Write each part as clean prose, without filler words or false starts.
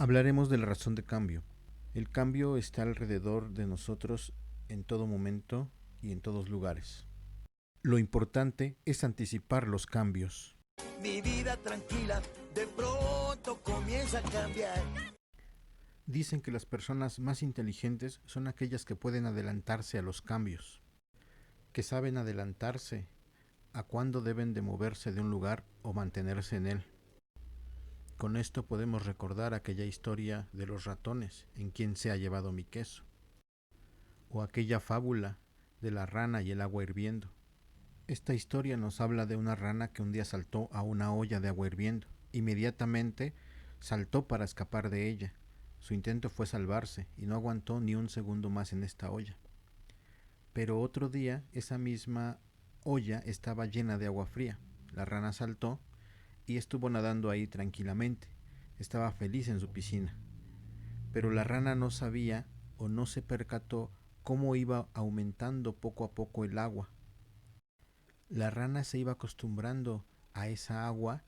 Hablaremos de la razón de cambio. El cambio está alrededor de nosotros en todo momento y en todos lugares. Lo importante es anticipar los cambios. Mi vida tranquila de pronto comienza a cambiar. Dicen que las personas más inteligentes son aquellas que pueden adelantarse a los cambios, que saben adelantarse a cuándo deben de moverse de un lugar o mantenerse en él. Con esto podemos recordar aquella historia de los ratones, en quién se ha llevado mi queso, o aquella fábula de la rana y el agua hirviendo. Esta historia nos habla de una rana que un día saltó a una olla de agua hirviendo. Inmediatamente saltó para escapar de ella. Su intento fue salvarse y no aguantó ni un segundo más en esta olla. Pero otro día esa misma olla estaba llena de agua fría. La rana saltó y estuvo nadando ahí tranquilamente. Estaba feliz en su piscina. Pero la rana no sabía o no se percató cómo iba aumentando poco a poco el agua. La rana se iba acostumbrando a esa agua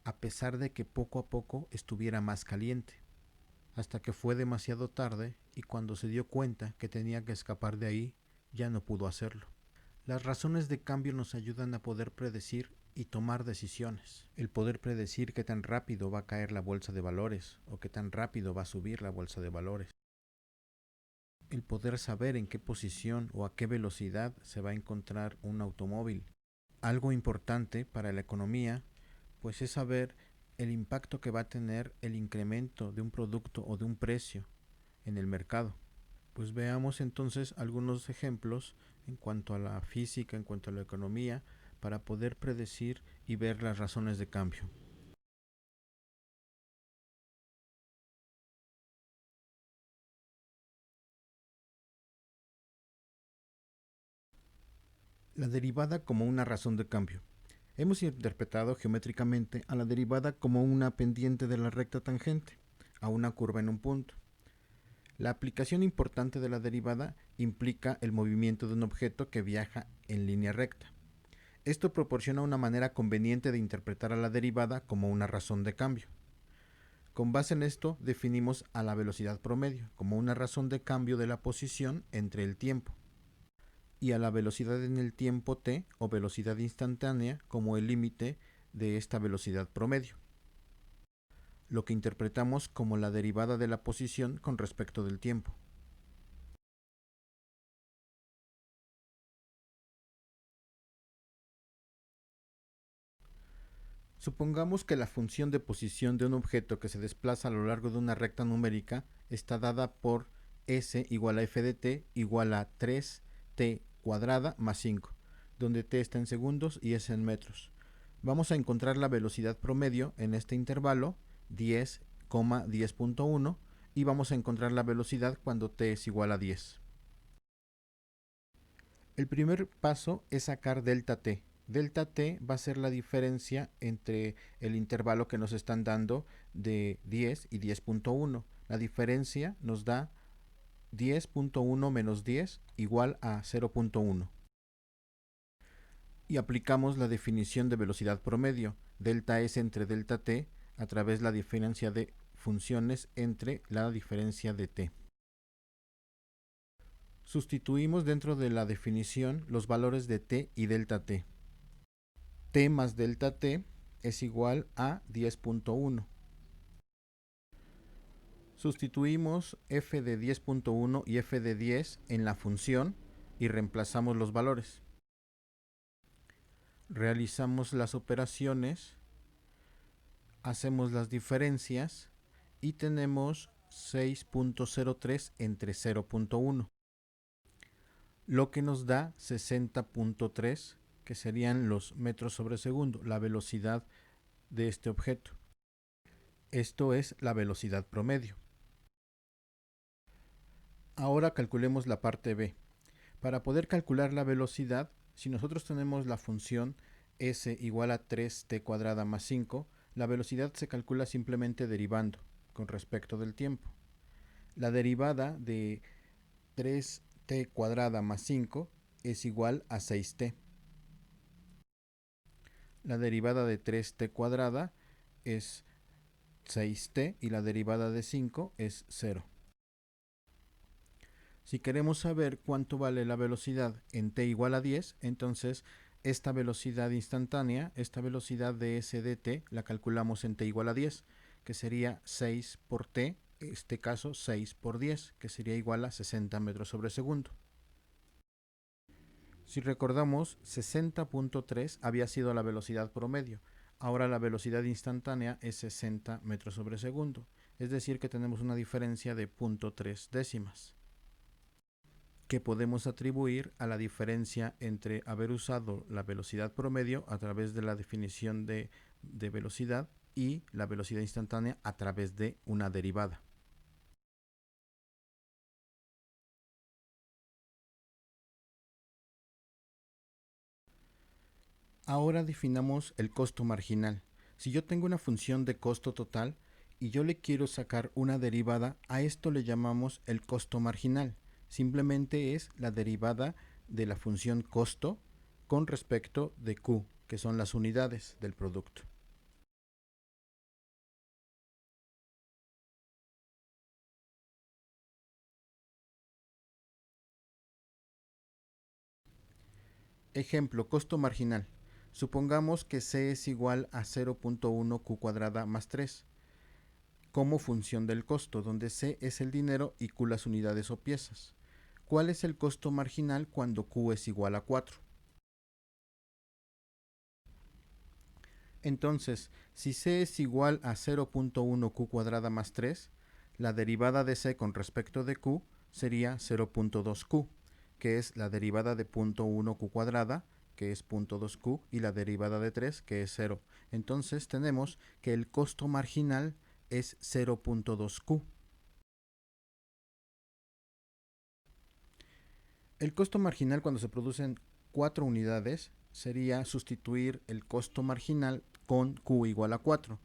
a pesar de que poco a poco estuviera más caliente, hasta que fue demasiado tarde y cuando se dio cuenta que tenía que escapar de ahí, ya no pudo hacerlo. Las razones de cambio nos ayudan a poder predecir y tomar decisiones. El poder predecir qué tan rápido va a caer la bolsa de valores o qué tan rápido va a subir la bolsa de valores. El poder saber en qué posición o a qué velocidad se va a encontrar un automóvil. Algo importante para la economía, pues es saber el impacto que va a tener el incremento de un producto o de un precio en el mercado. Pues veamos entonces algunos ejemplos en cuanto a la física, en cuanto a la economía, para poder predecir y ver las razones de cambio. La derivada como una razón de cambio. Hemos interpretado geométricamente a la derivada como una pendiente de la recta tangente a una curva en un punto. La aplicación importante de la derivada implica el movimiento de un objeto que viaja en línea recta. Esto proporciona una manera conveniente de interpretar a la derivada como una razón de cambio. Con base en esto, definimos a la velocidad promedio como una razón de cambio de la posición entre el tiempo, y a la velocidad en el tiempo t o velocidad instantánea como el límite de esta velocidad promedio, lo que interpretamos como la derivada de la posición con respecto del tiempo. Supongamos que la función de posición de un objeto que se desplaza a lo largo de una recta numérica está dada por s igual a f de t igual a 3t cuadrada más 5, donde t está en segundos y s en metros. Vamos a encontrar la velocidad promedio en este intervalo 10,10.1 y vamos a encontrar la velocidad cuando t es igual a 10. El primer paso es sacar delta t. Delta t va a ser la diferencia entre el intervalo que nos están dando de 10 y 10.1. La diferencia nos da 10.1 menos 10 igual a 0.1. Y aplicamos la definición de velocidad promedio. Delta S entre delta t a través de la diferencia de funciones entre la diferencia de t. Sustituimos dentro de la definición los valores de t y delta t. T más delta t es igual a 10.1. Sustituimos f de 10.1 y f de 10 en la función y reemplazamos los valores. Realizamos las operaciones, hacemos las diferencias y tenemos 6.03 entre 0.1, lo que nos da 60.3, que serían los metros sobre segundo, la velocidad de este objeto. Esto es la velocidad promedio. Ahora calculemos la parte b. Para poder calcular la velocidad, si nosotros tenemos la función s igual a 3t cuadrada más 5, la velocidad se calcula simplemente derivando con respecto del tiempo. La derivada de 3t cuadrada más 5 es igual a 6t. La derivada de 3t cuadrada es 6t y la derivada de 5 es 0. Si queremos saber cuánto vale la velocidad en t igual a 10, entonces esta velocidad instantánea, esta velocidad de s de t, la calculamos en t igual a 10, que sería 6 por t, en este caso 6 por 10, que sería igual a 60 metros sobre segundo. Si recordamos, 60.3 había sido la velocidad promedio. Ahora la velocidad instantánea es 60 metros sobre segundo, es decir que tenemos una diferencia de 0.3 décimas, que podemos atribuir a la diferencia entre haber usado la velocidad promedio a través de la definición de velocidad y la velocidad instantánea a través de una derivada. Ahora definamos el costo marginal. Si yo tengo una función de costo total y yo le quiero sacar una derivada, a esto le llamamos el costo marginal. Simplemente es la derivada de la función costo con respecto de Q, que son las unidades del producto. Ejemplo, costo marginal. Supongamos que C es igual a 0.1 Q cuadrada más 3 como función del costo, donde C es el dinero y Q las unidades o piezas. ¿Cuál es el costo marginal cuando Q es igual a 4? Entonces, si C es igual a 0.1 Q cuadrada más 3, la derivada de C con respecto de Q sería 0.2 Q, que es la derivada de 0.1 Q cuadrada, que es 0.2 Q, y la derivada de 3, que es 0. Entonces tenemos que el costo marginal es 0.2 Q. El costo marginal cuando se producen 4 unidades sería sustituir el costo marginal con Q igual a 4.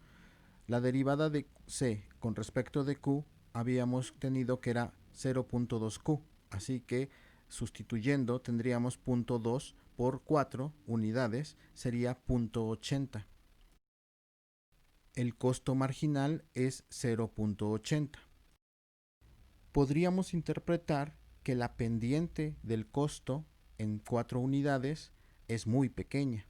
La derivada de C con respecto de Q habíamos tenido que era 0.2 Q, así que sustituyendo tendríamos 0.2 por 4 unidades sería 0.80. El costo marginal es 0.80. Podríamos interpretar que la pendiente del costo en 4 unidades es muy pequeña.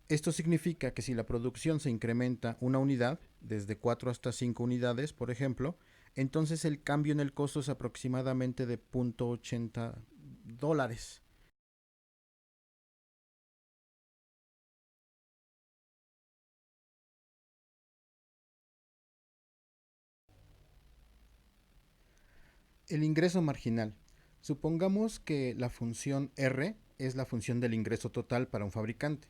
Esto significa que si la producción se incrementa una unidad, desde 4 hasta 5 unidades, por ejemplo, entonces el cambio en el costo es aproximadamente de $0.80. El ingreso marginal. Supongamos que la función R es la función del ingreso total para un fabricante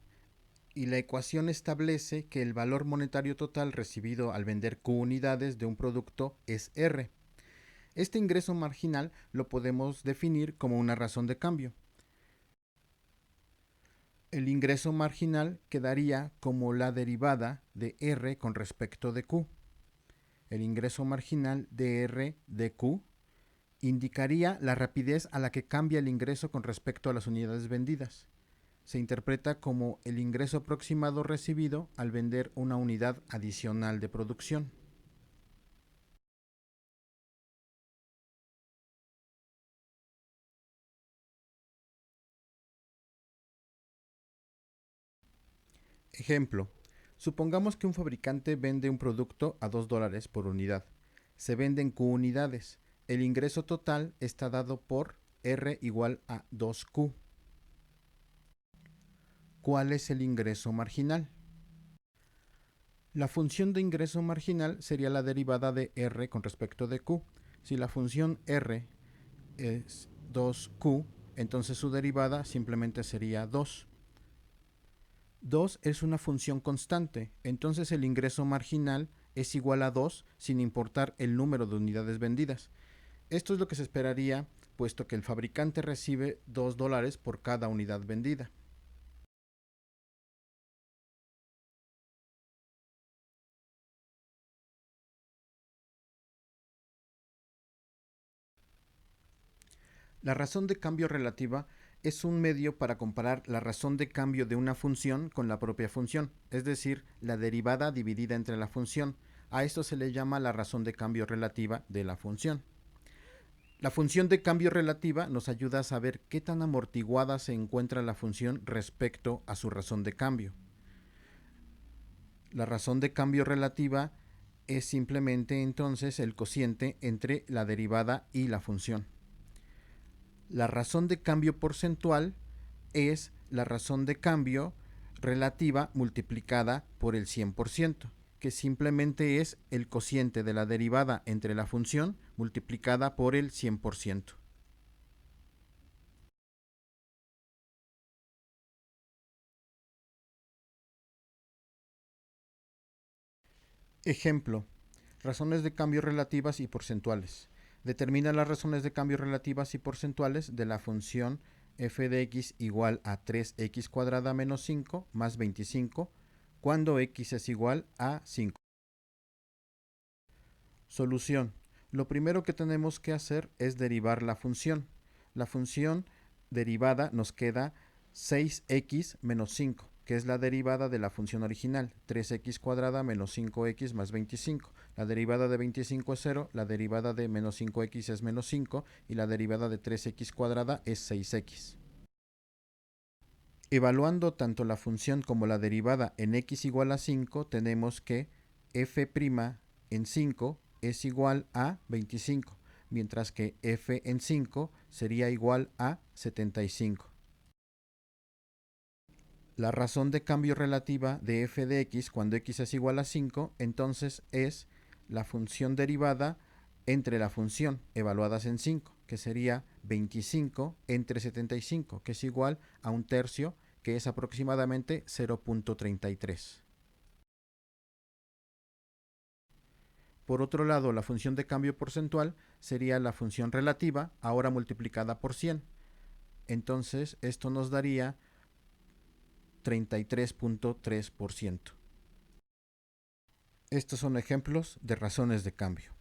y la ecuación establece que el valor monetario total recibido al vender Q unidades de un producto es R. Este ingreso marginal lo podemos definir como una razón de cambio. El ingreso marginal quedaría como la derivada de R con respecto de Q. El ingreso marginal de R de Q indicaría la rapidez a la que cambia el ingreso con respecto a las unidades vendidas. Se interpreta como el ingreso aproximado recibido al vender una unidad adicional de producción. Ejemplo, supongamos que un fabricante vende un producto a $2 por unidad. Se venden Q unidades. El ingreso total está dado por R igual a 2Q. ¿Cuál es el ingreso marginal? La función de ingreso marginal sería la derivada de R con respecto de Q. Si la función R es 2Q, entonces su derivada simplemente sería 2. 2 es una función constante, entonces el ingreso marginal es igual a 2 sin importar el número de unidades vendidas. Esto es lo que se esperaría, puesto que el fabricante recibe $2 por cada unidad vendida. La razón de cambio relativa es un medio para comparar la razón de cambio de una función con la propia función, es decir, la derivada dividida entre la función. A esto se le llama la razón de cambio relativa de la función. La función de cambio relativa nos ayuda a saber qué tan amortiguada se encuentra la función respecto a su razón de cambio. La razón de cambio relativa es simplemente entonces el cociente entre la derivada y la función. La razón de cambio porcentual es la razón de cambio relativa multiplicada por el 100%, que simplemente es el cociente de la derivada entre la función multiplicada por el 100%. Ejemplo: razones de cambio relativas y porcentuales. Determina las razones de cambio relativas y porcentuales de la función f de x igual a 3x cuadrada menos 5 más 25 cuando x es igual a 5. Solución. Lo primero que tenemos que hacer es derivar la función. La función derivada nos queda 6x menos 5, que es la derivada de la función original, 3x cuadrada menos 5x más 25. La derivada de 25 es 0, la derivada de menos 5x es menos 5 y la derivada de 3x cuadrada es 6x. Evaluando tanto la función como la derivada en x igual a 5, tenemos que f' en 5 es igual a 25, mientras que f en 5 sería igual a 75. La razón de cambio relativa de f de x cuando x es igual a 5, entonces es la función derivada entre la función evaluadas en 5, que sería 25 entre 75, que es igual a 1/3, que es aproximadamente 0.33. Por otro lado, la función de cambio porcentual sería la función relativa, ahora multiplicada por 100. Entonces, esto nos daría 33.3%. Estos son ejemplos de razones de cambio.